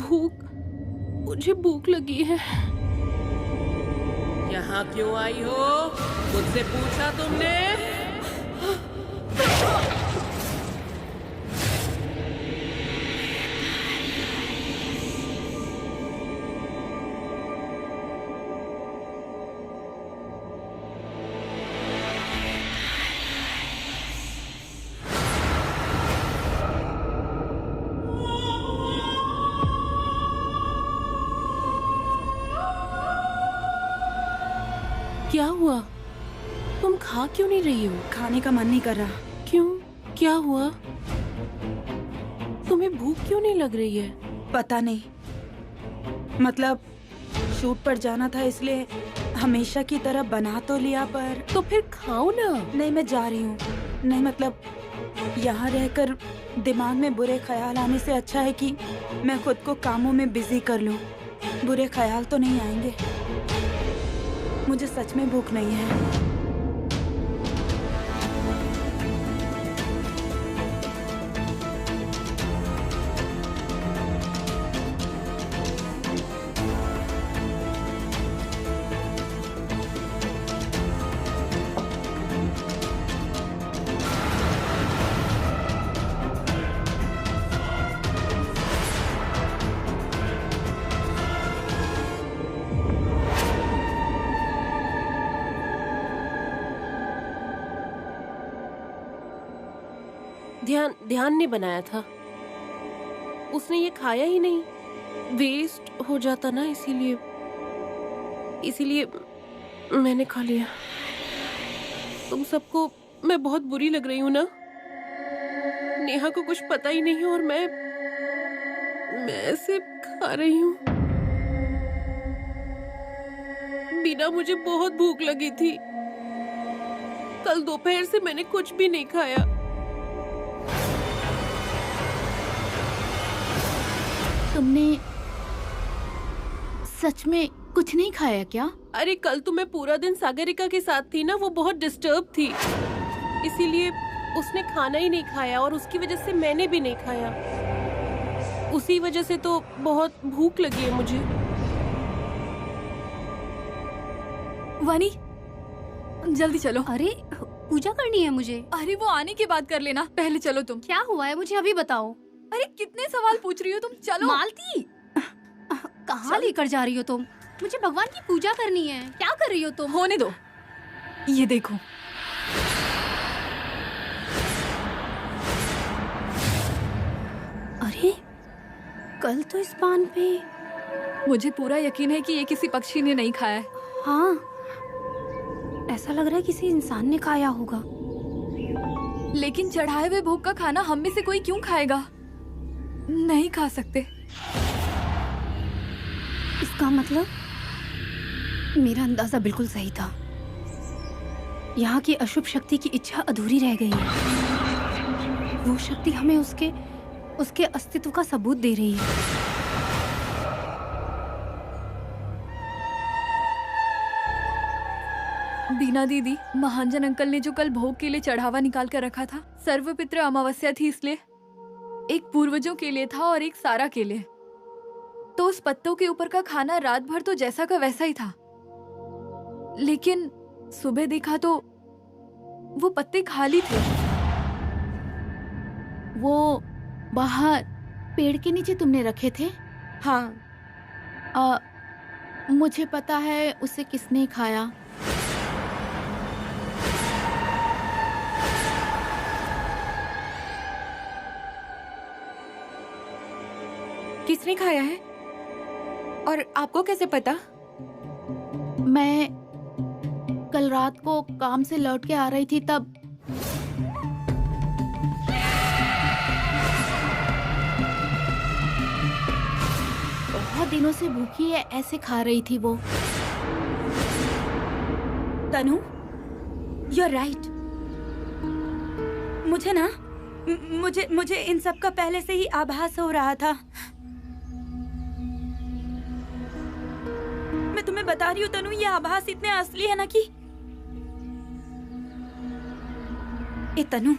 मुझे भूख लगी है। यहाँ क्यों आई हो? मुझसे पूछा तुमने? क्या हुआ? तुम खा क्यों नहीं रही हो? खाने का मन नहीं कर रहा। क्यों? क्या हुआ? तुम्हें भूख क्यों नहीं लग रही है? पता नहीं, मतलब शूट पर जाना था इसलिए हमेशा की तरह बना तो लिया, पर तो फिर खाओ ना। नहीं, मैं जा रही हूँ। नहीं मतलब यहाँ रहकर दिमाग में बुरे ख्याल आने से अच्छा है कि मैं खुद को कामों में बिजी कर लूँ। बुरे ख्याल तो नहीं आएंगे। मुझे सच में भूख नहीं है। ध्यान नहीं बनाया था। उसने ये खाया ही नहीं, वेस्ट हो जाता ना, इसीलिए मैंने खा लिया। तुम सबको मैं बहुत बुरी लग रही हूँ ना? नेहा को कुछ पता ही नहीं है और मैं ऐसे खा रही हूँ। बिना मुझे बहुत भूख लगी थी। कल दोपहर से मैंने कुछ भी नहीं खाया। तुमने सच में कुछ नहीं खाया क्या? अरे कल तो मैं पूरा दिन सागरिका के साथ थी ना, वो बहुत डिस्टर्ब थी, इसीलिए उसने खाना ही नहीं खाया और उसकी वजह से मैंने भी नहीं खाया। उसी वजह से तो बहुत भूख लगी है मुझे। वानी, जल्दी चलो। अरे पूजा करनी है मुझे। अरे वो आने के बाद कर लेना, पहले चलो तुम। क्या हुआ है मुझे अभी बताओ। अरे कितने सवाल पूछ रही हो तुम, चलो। मालती, कहाँ लेकर जा रही हो तुम? मुझे भगवान की पूजा करनी है। क्या कर रही हो तुम? होने दो, ये देखो। अरे कल तो इस पान पे। मुझे पूरा यकीन है कि ये किसी पक्षी ने नहीं खाया है। हाँ, ऐसा लग रहा है किसी इंसान ने खाया होगा। लेकिन चढ़ाए हुए भोग का खाना हम में से कोई क्यों खाएगा? नहीं खा सकते। इसका मतलब मेरा अंदाजा बिल्कुल सही था। यहाँ की अशुभ शक्ति की इच्छा अधूरी रह गई है। वो शक्ति हमें उसके अस्तित्व का सबूत दे रही है। बीना दीदी, महाजन अंकल ने जो कल भोग के लिए चढ़ावा निकाल कर रखा था, सर्वपित्र अमावस्या थी इसलिए। एक पूर्वजों के लिए था और एक सारा के लिए। तो उस पत्तों के ऊपर का खाना रात भर तो जैसा का वैसा ही था, लेकिन सुबह देखा तो वो पत्ते खाली थे। वो बाहर पेड़ के नीचे तुमने रखे थे? हाँ। मुझे पता है उसे किसने खाया। किसने खाया है और आपको कैसे पता? मैं कल रात को काम से लौट के आ रही थी, तब बहुत दिनों से भूखी है, ऐसे खा रही थी वो। तनु, you're right। मुझे इन सब का पहले से ही आभास हो रहा था। मैं तुम्हें बता रही हूँ तनु, ये आभास इतने असली है ना कि। ए तनु,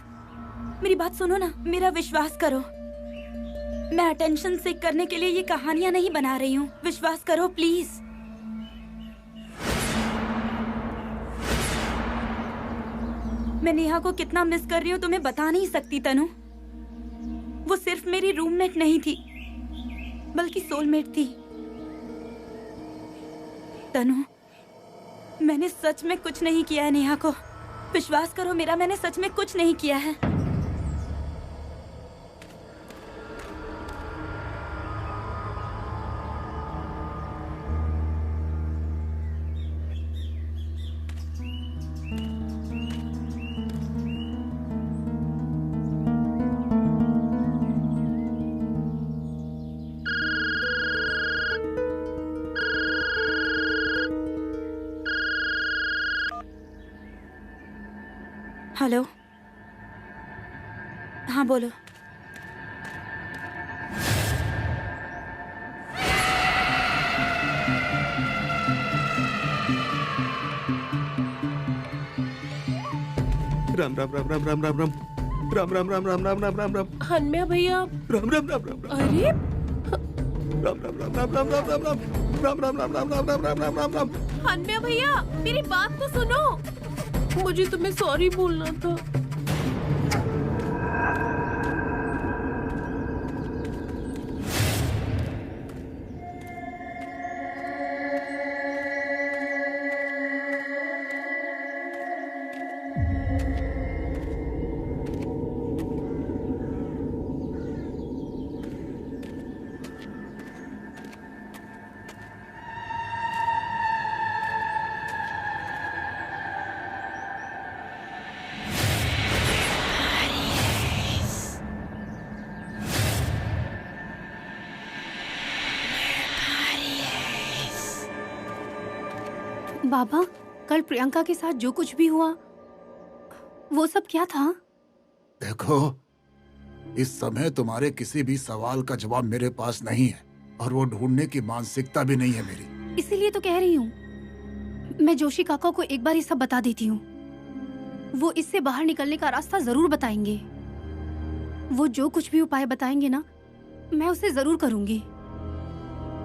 मेरी बात सुनो ना, मेरा विश्वास करो। मैं अटेंशन सीख करने के लिए ये कहानियां नहीं बना रही हूँ। विश्वास करो प्लीज। मैं नेहा को कितना मिस कर रही हूँ तुम्हें बता नहीं सकती तनु। वो सिर्फ मेरी रूममेट नहीं थी बल्कि सोलमेट थी। तनु, मैंने सच में कुछ नहीं किया है नेहा को। विश्वास करो मेरा, मैंने सच में कुछ नहीं किया है। हेलो, हाँ बोलो। राम राम राम राम राम राम राम राम राम राम राम राम राम राम राम हनम्या भैया। राम राम राम राम राम अरे राम राम राम राम राम राम राम राम राम राम राम राम राम राम राम राम राम। हनम्या भैया, मेरी बात तो सुनो। मुझे तुम्हें सॉरी बोलना था। बाबा, कल प्रियंका के साथ जो कुछ भी हुआ वो सब क्या था? देखो, इस समय तुम्हारे किसी भी सवाल का जवाब मेरे पास नहीं है और वो ढूंढने की मानसिकता भी नहीं है मेरी। इसीलिए तो कह रही हूँ, मैं जोशी काका को एक बार ये सब बता देती हूँ। वो इससे बाहर निकलने का रास्ता जरूर बताएंगे। वो जो कुछ भी उपाय बताएंगे ना, मैं उसे जरूर करूंगी।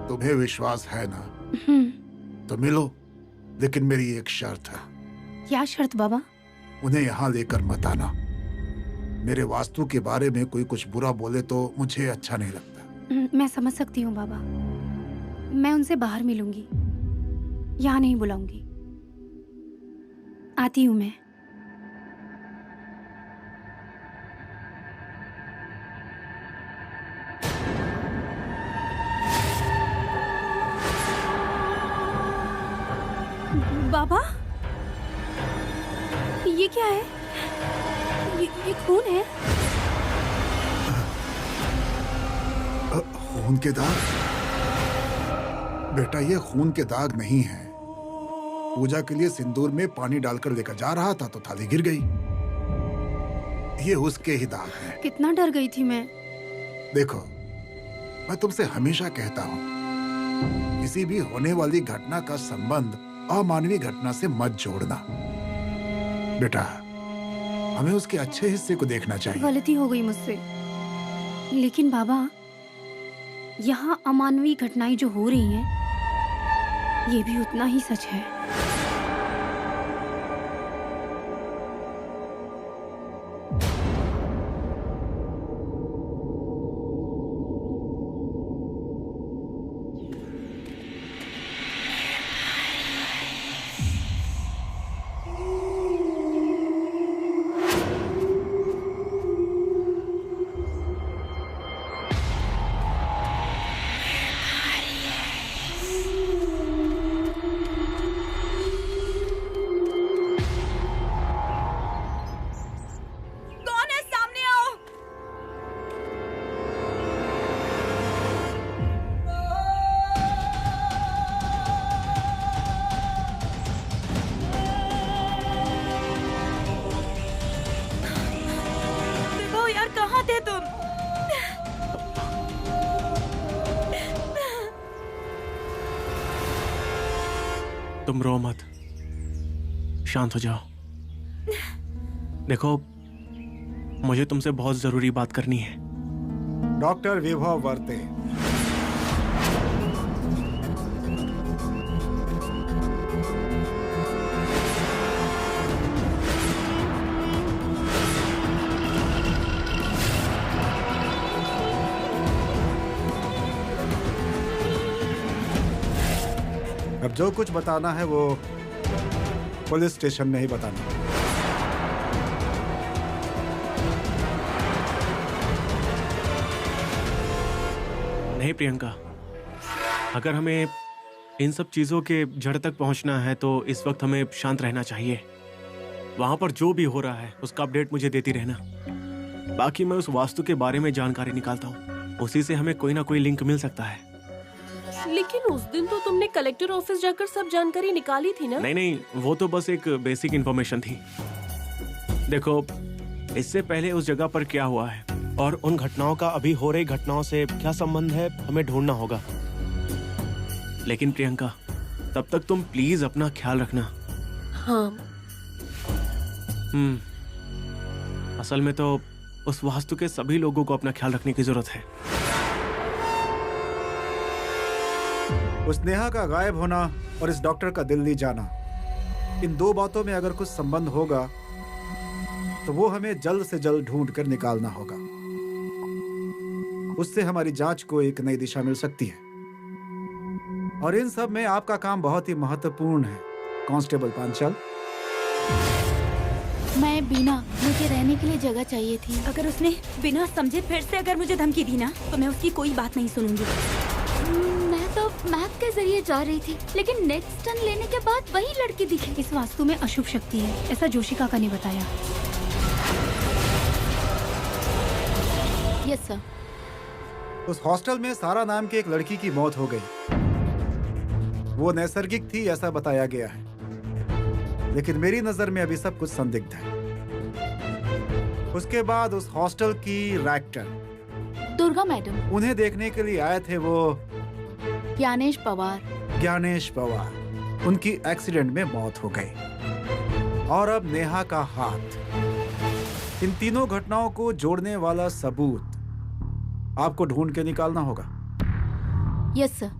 तुम्हें विश्वास है ना? तो मिलो, लेकिन मेरी एक शर्त है। क्या शर्त बाबा? उन्हें यहाँ लेकर मत आना। मेरे वास्तु के बारे में कोई कुछ बुरा बोले तो मुझे अच्छा नहीं लगता। मैं समझ सकती हूँ बाबा। मैं उनसे बाहर मिलूंगी, यहाँ नहीं बुलाऊंगी। आती हूँ मैं। बाबा, ये क्या है? ये खून है। खून के दाग? बेटा, ये खून के दाग नहीं है। पूजा के लिए सिंदूर में पानी डालकर लेकर जा रहा था तो थाली गिर गई। ये उसके ही दाग हैं। कितना डर गई थी मैं। देखो, मैं तुमसे हमेशा कहता हूँ, किसी भी होने वाली घटना का संबंध अमानवीय घटना से मत जोड़ना। बेटा, हमें उसके अच्छे हिस्से को देखना चाहिए। गलती हो गई मुझसे, लेकिन बाबा, यहाँ अमानवीय घटनाएं जो हो रही हैं, ये भी उतना ही सच है। कहाँ थे तुम? तुम रो मत, शांत हो जाओ। देखो, मुझे तुमसे बहुत जरूरी बात करनी है। डॉक्टर विभव वर्ते। अब जो कुछ बताना है वो पुलिस स्टेशन में ही बताना। नहीं प्रियंका, अगर हमें इन सब चीजों के जड़ तक पहुंचना है तो इस वक्त हमें शांत रहना चाहिए। वहां पर जो भी हो रहा है उसका अपडेट मुझे देती रहना। बाकी मैं उस वास्तु के बारे में जानकारी निकालता हूँ, उसी से हमें कोई ना कोई लिंक मिल सकता है। लेकिन उस दिन तो तुमने कलेक्टर ऑफिस जाकर सब जानकारी निकाली थी ना? नहीं नहीं, वो तो बस एक बेसिक इंफॉर्मेशन थी। देखो, इससे पहले उस जगह पर क्या हुआ है और उन घटनाओं का अभी हो रही घटनाओं से क्या संबंध है हमें ढूंढना होगा। लेकिन प्रियंका, तब तक तुम प्लीज अपना ख्याल रखना। हाँ। असल में तो उस वास्तु के सभी लोगों को अपना ख्याल रखने की जरूरत है। उस नेहा का गायब होना और इस डॉक्टर का दिल्ली जाना, इन दो बातों में अगर कुछ संबंध होगा तो वो हमें जल्द से जल्द ढूंढ कर निकालना होगा। उससे हमारी जांच को एक नई दिशा मिल सकती है। और इन सब में आपका काम बहुत ही महत्वपूर्ण है, कांस्टेबल पांचाल। मैं बीना, मुझे रहने के लिए जगह चाहिए थी। अगर उसने बिना समझे फिर से अगर मुझे धमकी दी ना तो मैं उसकी कोई बात नहीं सुनूंगी। मैं तो मैप के जरिए जा रही थी, लेकिन नेक्स्ट टर्न लेने के बाद वही लड़की दिखी। इस वास्तु में अशुभ शक्ति है, ऐसा जोशी काका ने बताया। Yes sir. उस हॉस्टल में सारा नाम की एक लड़की की मौत हो गई। वो नैसर्गिक थी ऐसा बताया गया है, लेकिन मेरी नजर में अभी सब कुछ संदिग्ध है। उसके बाद उस हॉस्टल की रेक्टर दुर्गा मैडम, उन्हें देखने के लिए आए थे वो ज्ञानेश पवार। ज्ञानेश पवार, उनकी एक्सीडेंट में मौत हो गई। और अब नेहा का हाथ। इन तीनों घटनाओं को जोड़ने वाला सबूत आपको ढूंढ के निकालना होगा। Yes sir.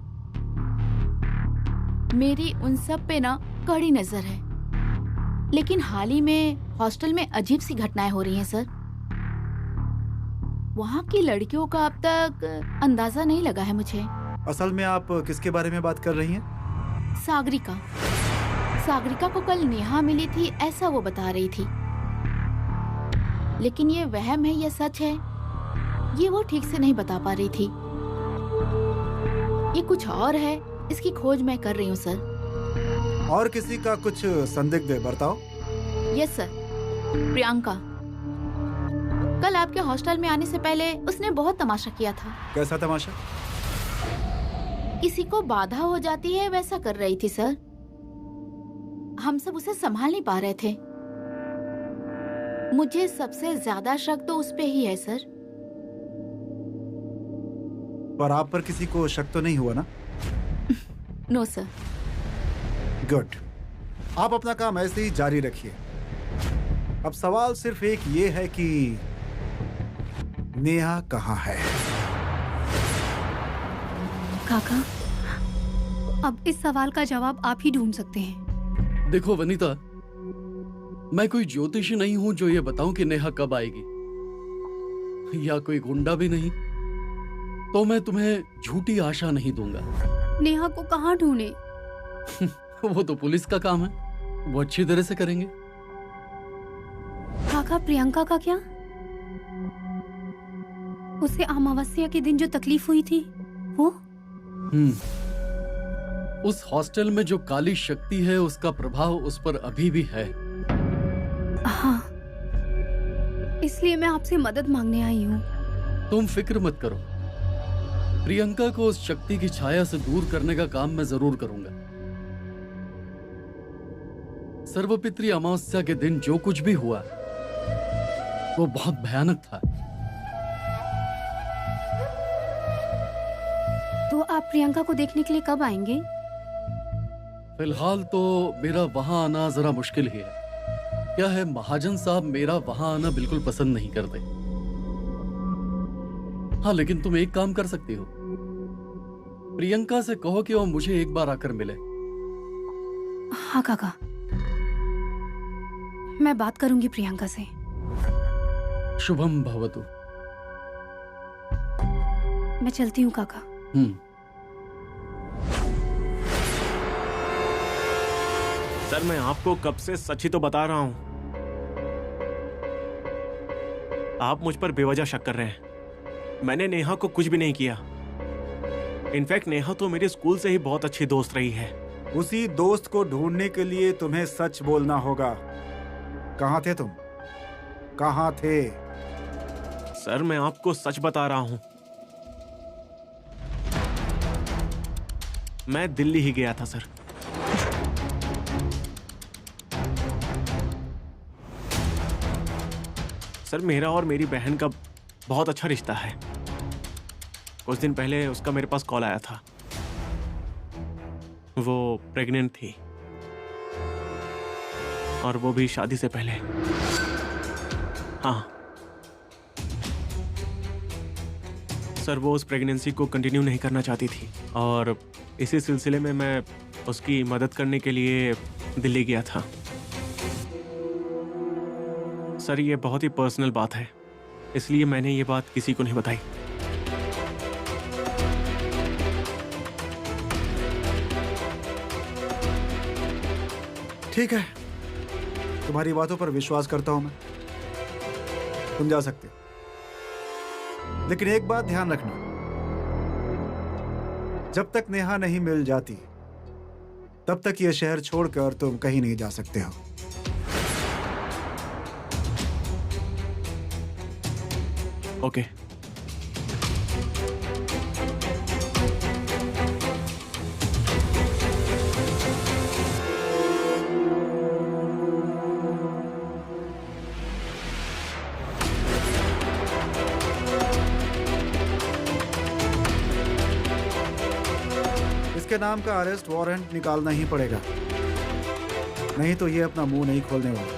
मेरी उन सब पे ना कड़ी नजर है, लेकिन हाल ही में हॉस्टल में अजीब सी घटनाएं हो रही हैं सर। वहाँ की लड़कियों का अब तक अंदाजा नहीं लगा है मुझे। असल में आप किसके बारे में बात कर रही हैं? सागरिका। सागरिका को कल नेहा मिली थी ऐसा वो बता रही थी, लेकिन ये वहम है या सच है ये वो ठीक से नहीं बता पा रही थी। ये कुछ और है, इसकी खोज मैं कर रही हूँ सर। और किसी का कुछ संदिग्ध बर्ताव? Yes sir. प्रियंका, कल आपके हॉस्टल में आने से पहले उसने बहुत तमाशा किया था। कैसा तमाशा? किसी को बाधा हो जाती है वैसा कर रही थी सर। हम सब उसे संभाल नहीं पा रहे थे। मुझे सबसे ज्यादा शक तो उस पे ही है सर। पर आप पर किसी को शक तो नहीं हुआ ना? No sir. गुड। आप अपना काम ऐसे ही जारी रखिए। अब सवाल सिर्फ एक ये है कि नेहा कहाँ है? काका, अब इस सवाल का जवाब आप ही ढूंढ सकते हैं। देखो वनीता, मैं कोई ज्योतिषी नहीं हूं जो ये बताऊं कि नेहा कब आएगी, या कोई गुंडा भी नहीं, तो मैं तुम्हें झूठी आशा नहीं दूंगा। नेहा को कहाँ ढूंढे? वो तो पुलिस का काम है, वो अच्छी तरह से करेंगे। काका, प्रियंका का क्या? उसे अमावस्या के दिन जो तकलीफ हुई थी वो? उस हॉस्टल में जो काली शक्ति है उसका प्रभाव उस पर अभी भी है। हाँ, इसलिए मैं आपसे मदद मांगने आई हूँ। तुम फिक्र मत करो, प्रियंका को उस शक्ति की छाया से दूर करने का काम मैं जरूर करूंगा। सर्वपित्री अमावस्या के दिन जो कुछ भी हुआ वो बहुत भयानक था। तो आप प्रियंका को देखने के लिए कब आएंगे? फिलहाल तो मेरा वहां आना जरा मुश्किल ही है। क्या है, महाजन साहब मेरा वहां आना बिल्कुल पसंद नहीं करते। हाँ, लेकिन तुम एक काम कर सकती हो। प्रियंका से कहो कि वो मुझे एक बार आकर मिले। हाँ काका, मैं बात करूंगी प्रियंका से। शुभम भवतु। मैं चलती हूँ काका। सर मैं आपको कब से सच ही तो बता रहा हूं। आप मुझ पर बेवजह शक कर रहे हैं। मैंने नेहा को कुछ भी नहीं किया। इनफैक्ट नेहा तो मेरे स्कूल से ही बहुत अच्छी दोस्त रही है। उसी दोस्त को ढूंढने के लिए तुम्हें सच बोलना होगा। कहाँ थे तुम? कहाँ थे? सर मैं आपको सच बता रहा हूं। मैं दिल्ली ही गया था सर। सर मेरा और मेरी बहन का बहुत अच्छा रिश्ता है। कुछ दिन पहले उसका मेरे पास कॉल आया था। वो प्रेग्नेंट थी और वो भी शादी से पहले। हाँ सर, वो उस प्रेगनेंसी को कंटिन्यू नहीं करना चाहती थी और इसी सिलसिले में मैं उसकी मदद करने के लिए दिल्ली गया था। सर ये बहुत ही पर्सनल बात है, इसलिए मैंने ये बात किसी को नहीं बताई। ठीक है, तुम्हारी बातों पर विश्वास करता हूं मैं। तुम जा सकते हो। लेकिन एक बात ध्यान रखना, जब तक नेहा नहीं मिल जाती तब तक ये शहर छोड़कर तुम कहीं नहीं जा सकते हो। ओके। इसके नाम का अरेस्ट वारंट निकालना ही पड़ेगा, नहीं तो ये अपना मुंह नहीं खोलने वाला।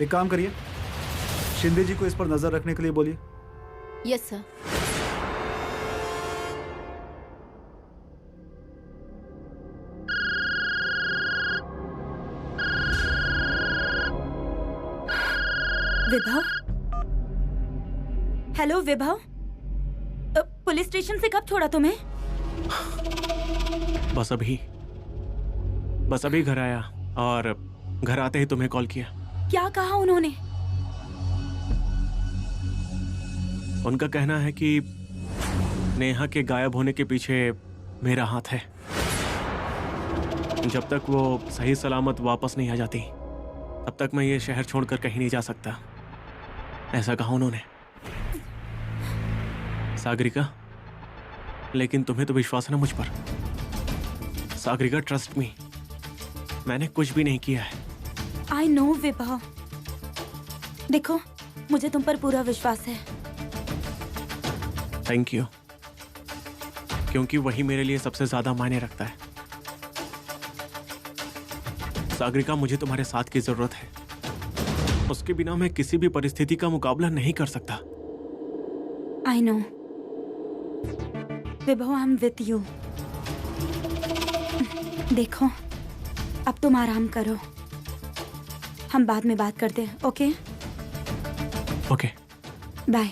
एक काम करिए, शिंदे जी को इस पर नजर रखने के लिए बोलिए। Yes sir. विभव? हेलो विभव, पुलिस स्टेशन से कब छोड़ा तुम्हें? बस अभी घर आया और घर आते ही तुम्हें कॉल किया। क्या कहा उन्होंने? उनका कहना है कि नेहा के गायब होने के पीछे मेरा हाथ है। जब तक वो सही सलामत वापस नहीं आ जाती तब तक मैं ये शहर छोड़कर कहीं नहीं जा सकता, ऐसा कहा उन्होंने। सागरिका, लेकिन तुम्हें तो विश्वास है ना मुझ पर? सागरिका ट्रस्ट मी, मैंने कुछ भी नहीं किया है। आई नो विभव, देखो मुझे तुम पर पूरा विश्वास है। थैंक यू, क्योंकि वही मेरे लिए सबसे ज्यादा मायने रखता है। सागरिका, मुझे तुम्हारे साथ की जरूरत है। उसके बिना मैं किसी भी परिस्थिति का मुकाबला नहीं कर सकता। आई नो विभव, आई एम विथ यू। देखो अब तुम आराम करो, हम बाद में बात करते हैं। Okay okay, bye.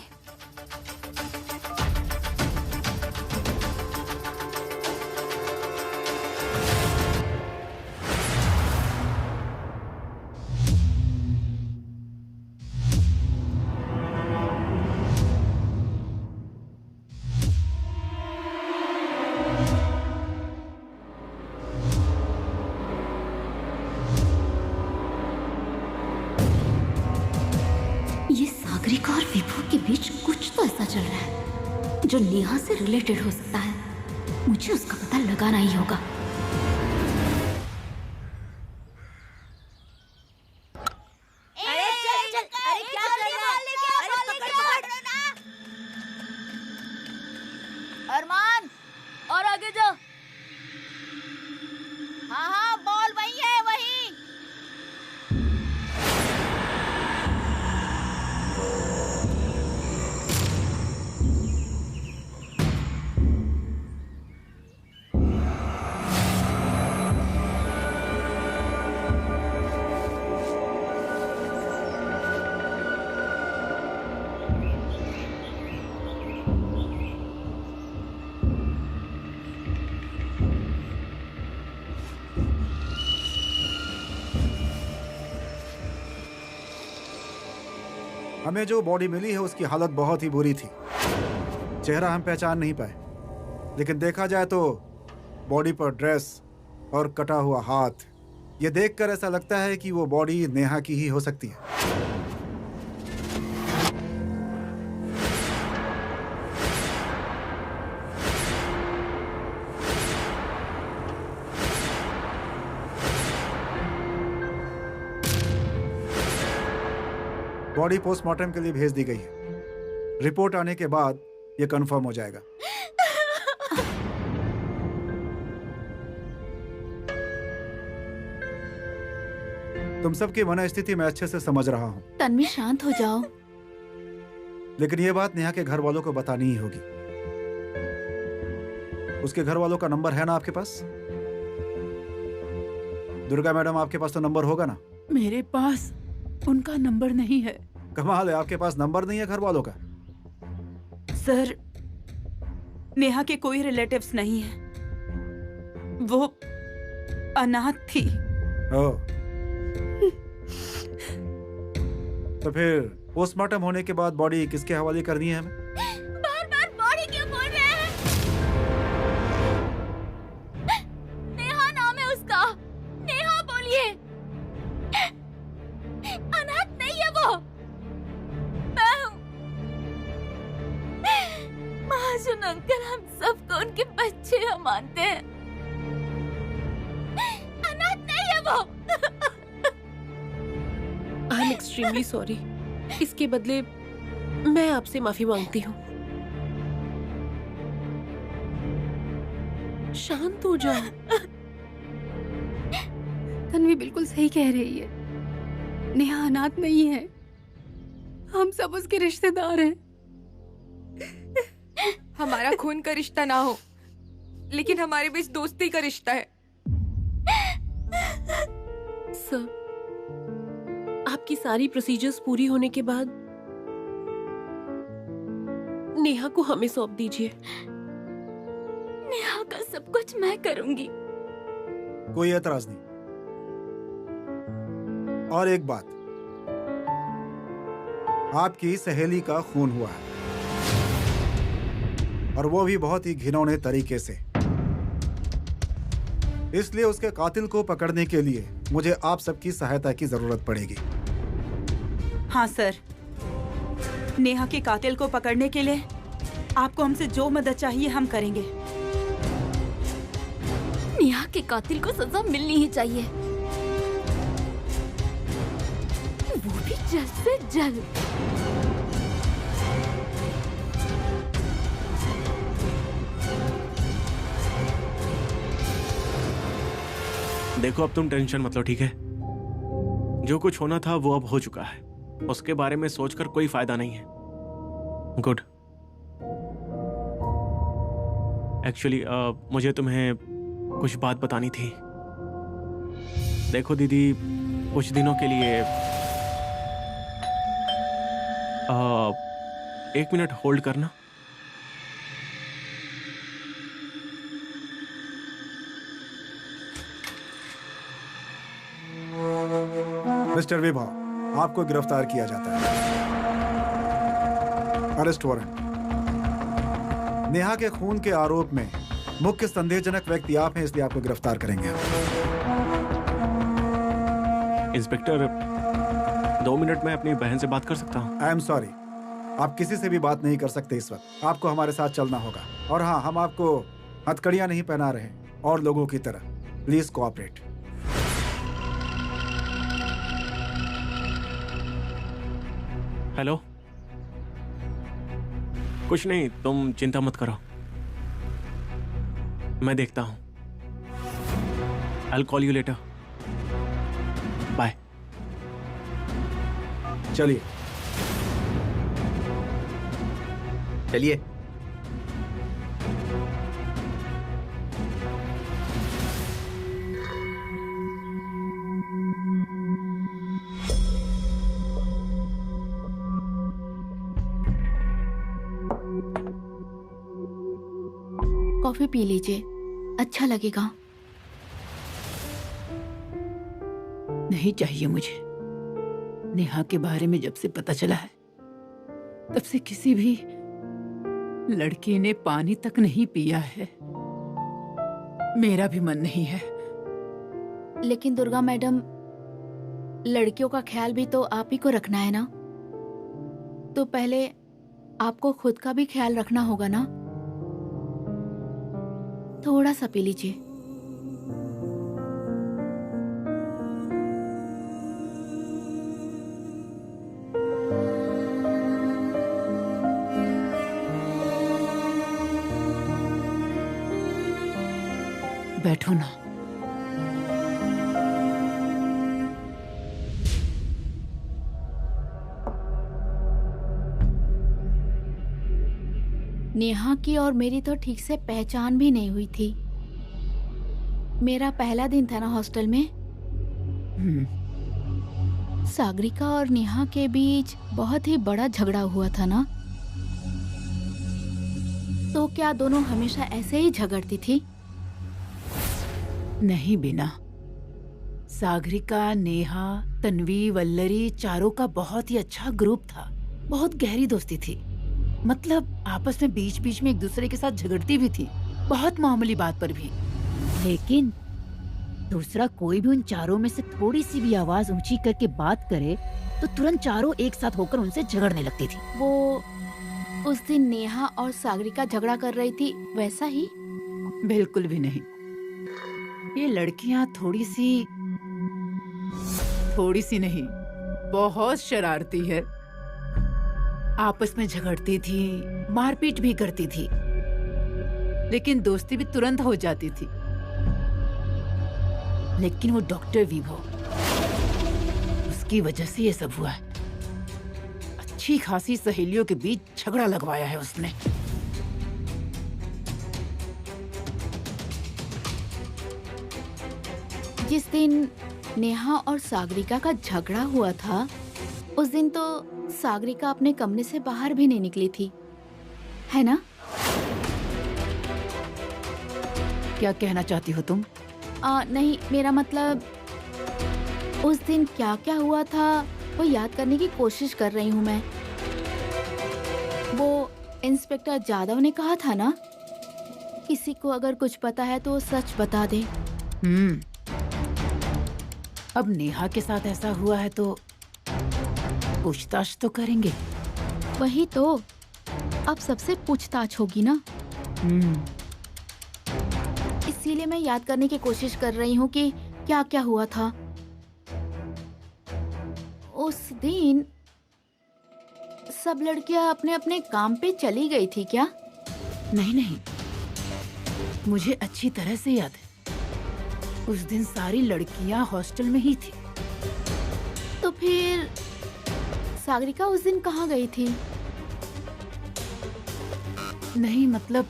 सागरिका और विभू के बीच कुछ तो ऐसा चल रहा है जो नेहा से रिलेटेड हो सकता है। मुझे उसका पता लगाना ही होगा। अरमान, और आगे जा। हाँ हाँ, बॉल वही है, वही। हमें जो बॉडी मिली है उसकी हालत बहुत ही बुरी थी। चेहरा हम पहचान नहीं पाए, लेकिन देखा जाए तो बॉडी पर ड्रेस और कटा हुआ हाथ, ये देखकर ऐसा लगता है कि वो बॉडी नेहा की ही हो सकती है। बॉडी पोस्टमार्टम के लिए भेज दी गई है। रिपोर्ट आने के बाद ये कंफर्म हो जाएगा। तुम सबकी मनस्थिति मैं अच्छे से समझ रहा हूँ, तन्वी शांत हो जाओ। लेकिन ये बात नेहा के घर वालों को बतानी ही होगी। उसके घर वालों का नंबर है ना आपके पास? दुर्गा मैडम, आपके पास तो नंबर होगा ना? मेरे पास उनका नंबर नहीं है। कमाल है, आपके पास नंबर नहीं है घर वालों का? सर, नेहा के कोई रिलेटिव्स नहीं है। वो अनाथ थी। ओह। तो फिर पोस्टमार्टम होने के बाद बॉडी किसके हवाले करनी है हमें? बार बार बॉडी क्यों बोल रहे हैं? नेहा नाम है उसका। नेहा बोलिए। अनाथ नहीं है वो। मैं हूँ। महाजन अंकल हम सबको उनके बच्चे हम मानते हैं। अनाथ नहीं है वो। I am extremely sorry. इसके बदले मैं आपसे माफी मांगती हूँ। शांत हो जाओ। तन्वी बिल्कुल सही कह रही है। नेहा अनाथ नहीं है, हम सब उसके रिश्तेदार हैं। हमारा खून का रिश्ता ना हो, लेकिन हमारे बीच दोस्ती का रिश्ता है। सर, आपकी सारी प्रोसीजर्स पूरी होने के बाद नेहा को हमें सौंप दीजिए। नेहा का सब कुछ मैं करूंगी। कोई एतराज नहीं। और एक बात, आपकी सहेली का खून हुआ है, और वो भी बहुत ही घिनौने तरीके से। इसलिए उसके कातिल को पकड़ने के लिए मुझे आप सबकी सहायता की जरूरत पड़ेगी। हाँ सर, नेहा के कातिल को पकड़ने के लिए आपको हमसे जो मदद चाहिए हम करेंगे। नेहा के कातिल को सजा मिलनी ही चाहिए, वो भी जल्द से जल्द। देखो, अब तुम टेंशन मत लो, ठीक है? जो कुछ होना था वो अब हो चुका है। उसके बारे में सोचकर कोई फायदा नहीं है। गुड। एक्चुअली मुझे तुम्हें कुछ बात बतानी थी। देखो दीदी, कुछ दिनों के लिए 1 मिनट होल्ड करना। मिस्टर विभा, आपको गिरफ्तार किया जाता है। Arrest warrant. नेहा के खून के आरोप में मुख्य संदेहजनक व्यक्ति आप हैं, इसलिए आपको गिरफ्तार करेंगे। इंस्पेक्टर, 2 मिनट में अपनी बहन से बात कर सकता हूँ? आई एम सॉरी, आप किसी से भी बात नहीं कर सकते इस वक्त। आपको हमारे साथ चलना होगा। और हाँ, हम आपको हथकड़ियां नहीं पहना रहे और लोगों की तरह। Please cooperate. हेलो। कुछ नहीं, तुम चिंता मत करो, मैं देखता हूं। I'll call you later. Bye. चलिए चलिए। कॉफी पी लीजिए, अच्छा लगेगा। नहीं चाहिए मुझे। नेहा के बारे में जब से पता चला है, तब से किसी भी लड़के ने पानी तक नहीं पिया है। मेरा भी मन नहीं है। लेकिन दुर्गा मैडम, लड़कियों का ख्याल भी तो आप ही को रखना है ना, तो पहले आपको खुद का भी ख्याल रखना होगा ना। थोड़ा सा पी लीजिए। बैठो ना। नेहा की और मेरी तो ठीक से पहचान भी नहीं हुई थी। मेरा पहला दिन था ना हॉस्टल में। सागरिका और नेहा के बीच बहुत ही बड़ा झगड़ा हुआ था ना। तो क्या दोनों हमेशा ऐसे ही झगड़ती थी? नहीं बिना। सागरिका, नेहा, तन्वी, वल्लरी चारों का बहुत ही अच्छा ग्रुप था। बहुत गहरी दोस्ती थी। मतलब आपस में बीच बीच में एक दूसरे के साथ झगड़ती भी थी, बहुत मामूली बात पर भी। लेकिन दूसरा कोई भी उन चारों में से थोड़ी सी भी आवाज ऊंची करके बात करे तो तुरंत चारों एक साथ होकर उनसे झगड़ने लगती थी। वो उस दिन नेहा और सागरिका झगड़ा कर रही थी, वैसा ही? बिल्कुल भी नहीं। ये लड़कियां थोड़ी सी नहीं, बहुत शरारती है। आपस में झगड़ती थी, मारपीट भी करती थी, लेकिन दोस्ती भी तुरंत हो जाती थी। लेकिन वो डॉक्टर विभो, उसकी वजह से ये सब हुआ है। अच्छी खासी सहेलियों के बीच झगड़ा लगवाया है उसने। जिस दिन नेहा और सागरिका का झगड़ा हुआ था, उस दिन तो सागरिका अपने कमरे से बाहर भी नहीं निकली थी, है ना? क्या कहना चाहती हो तुम? नहीं, मेरा मतलब उस दिन क्या क्या हुआ था वो याद करने की कोशिश कर रही हूँ मैं। वो इंस्पेक्टर जादव ने कहा था ना, किसी को अगर कुछ पता है तो सच बता दे। अब नेहा के साथ ऐसा हुआ है तो पूछताछ तो करेंगे। वही तो, अब सबसे पूछताछ होगी ना। इसीलिए मैं याद करने की कोशिश कर रही हूँ कि क्या क्या हुआ था उस दिन। सब लड़कियां अपने अपने काम पे चली गई थी क्या? नहीं, मुझे अच्छी तरह से याद है। उस दिन सारी लड़कियां हॉस्टल में ही थी। तो फिर सागरिका उस दिन कहाँ गई थी? नहीं, मतलब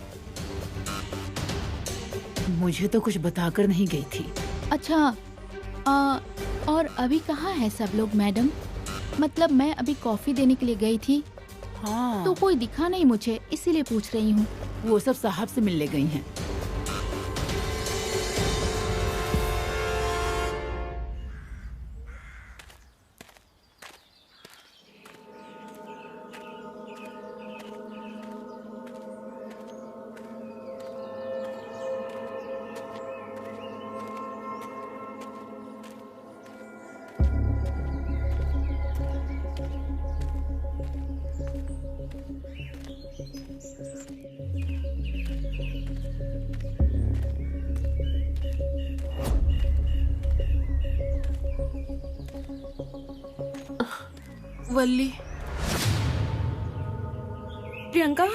मुझे तो कुछ बताकर नहीं गई थी। अच्छा, और अभी कहाँ है सब लोग मैडम? मतलब मैं अभी कॉफी देने के लिए गई थी। हाँ, तो कोई दिखा नहीं मुझे, इसीलिए पूछ रही हूँ। वो सब साहब से मिलने गई हैं। वल्ली, प्रियंका,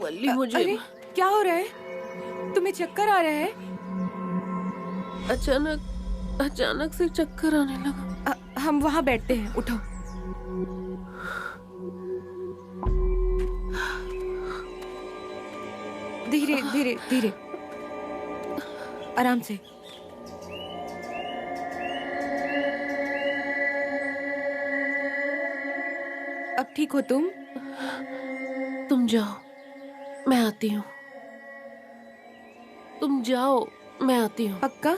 वल्ली मुझे अरे क्या हो रहा है? तुम्हें चक्कर आ रहा है? अचानक से चक्कर आने लगा। हम वहाँ बैठते हैं, उठो। धीरे धीरे धीरे, आराम से। अब ठीक हो तुम? तुम जाओ, मैं आती हूँ। तुम जाओ, मैं आती हूँ। पक्का?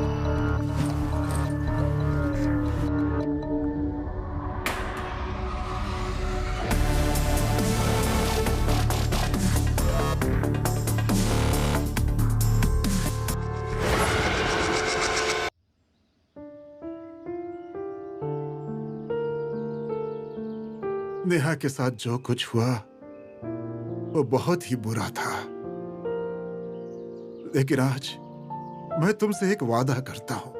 नेहा के साथ जो कुछ हुआ वो बहुत ही बुरा था, लेकिन आज मैं तुमसे एक वादा करता हूं,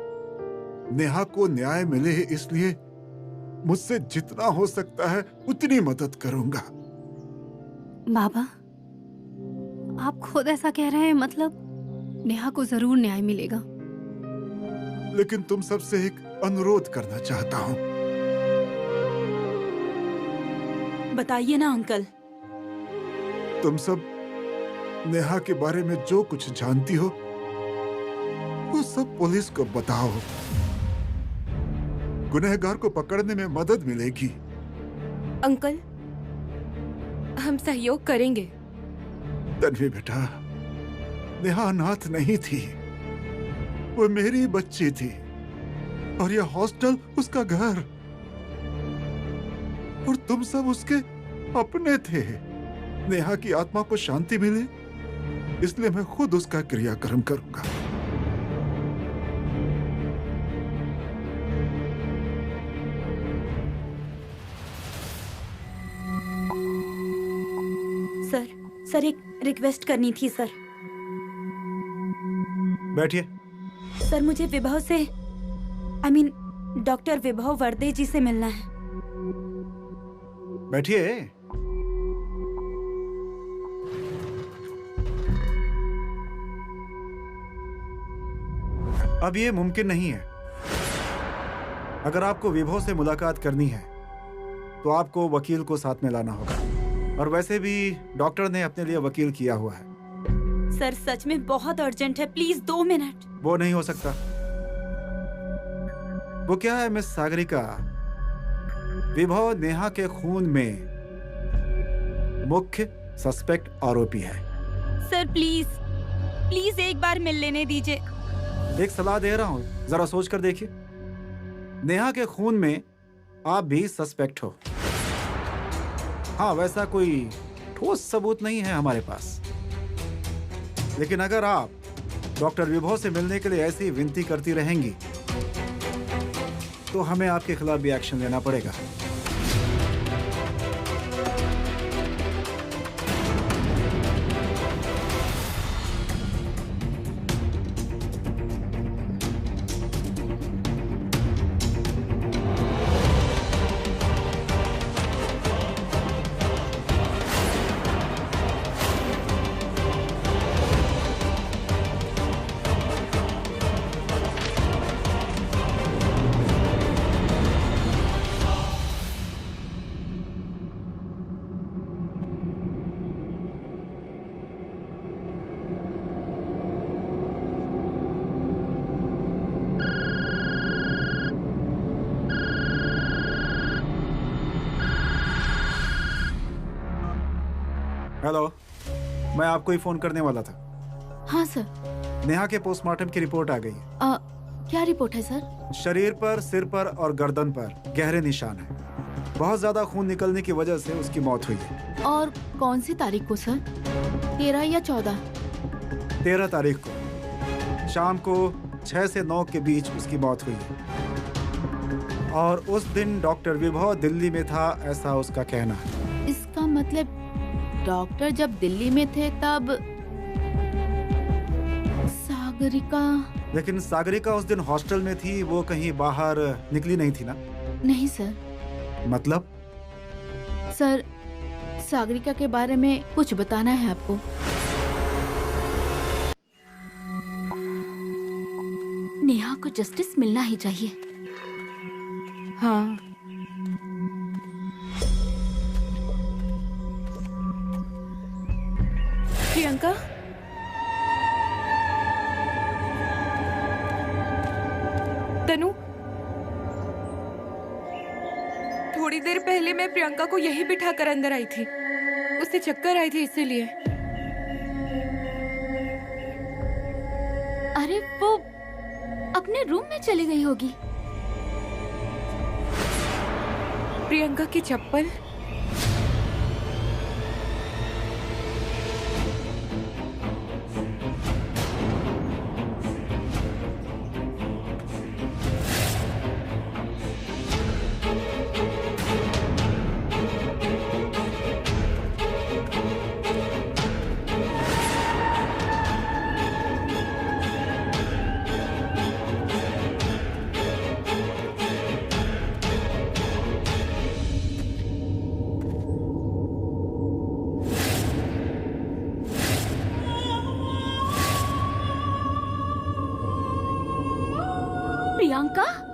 नेहा को न्याय मिले इसलिए मुझसे जितना हो सकता है उतनी मदद करूंगा। बाबा, आप खुद ऐसा कह रहे हैं, मतलब नेहा को जरूर न्याय मिलेगा। लेकिन तुम सबसे एक अनुरोध करना चाहता हूं। बताइए ना अंकल। तुम सब नेहा के बारे में जो कुछ जानती हो वो सब पुलिस को बताओ। गुनहगार को पकड़ने में मदद मिलेगी। अंकल, हम सहयोग करेंगे। तन्वी बेटा, नेहा अनाथ नहीं थी, वो मेरी बच्ची थी और यह हॉस्टल उसका घर, और तुम सब उसके अपने थे। नेहा की आत्मा को शांति मिले इसलिए मैं खुद उसका क्रियाक्रम करूंगा। सर एक रिक्वेस्ट करनी थी सर। बैठिए। सर मुझे विभव से डॉक्टर विभव वर्दे जी से मिलना है। बैठिए। अब ये मुमकिन नहीं है। अगर आपको विभव से मुलाकात करनी है तो आपको वकील को साथ में लाना होगा, और वैसे भी डॉक्टर ने अपने लिए वकील किया हुआ है। सर सच में बहुत अर्जेंट है, प्लीज 2 मिनट। वो नहीं हो सकता। वो क्या है मिस सागरिका, विभव नेहा के खून में मुख्य सस्पेक्ट आरोपी है। सर प्लीज एक बार मिल लेने दीजिए। एक सलाह दे रहा हूं, जरा सोच कर देखिए। नेहा के खून में आप भी सस्पेक्ट हो। हाँ, वैसा कोई ठोस सबूत नहीं है हमारे पास, लेकिन अगर आप डॉक्टर विभव से मिलने के लिए ऐसी विनती करती रहेंगी तो हमें आपके खिलाफ भी एक्शन लेना पड़ेगा। हेलो, मैं आपको ही फोन करने वाला था। हाँ सर। नेहा के पोस्टमार्टम की रिपोर्ट आ गई है। क्या रिपोर्ट है सर? शरीर पर, सिर पर और गर्दन पर गहरे निशान हैं। बहुत ज्यादा खून निकलने की वजह से उसकी मौत हुई है। और कौन सी तारीख को सर? 13 या 14? 13 तारीख को शाम को 6 से 9 के बीच उसकी मौत हुई है, और उस दिन डॉक्टर विभव दिल्ली में था, ऐसा उसका कहना है। इसका मतलब डॉक्टर जब दिल्ली में थे तब सागरिका। लेकिन सागरिका उस दिन हॉस्टल में थी, वो कहीं बाहर निकली नहीं थी ना? नहीं सर। मतलब? सर, सागरिका के बारे में कुछ बताना है आपको। नेहा को जस्टिस मिलना ही चाहिए। हाँ। प्रियंका, तनु, थोड़ी देर पहले मैं प्रियंका को यही बिठा कर अंदर आई थी। उसे चक्कर आई थी इसीलिए। अरे वो अपने रूम में चली गई होगी। प्रियंका की चप्पल। प्रियंका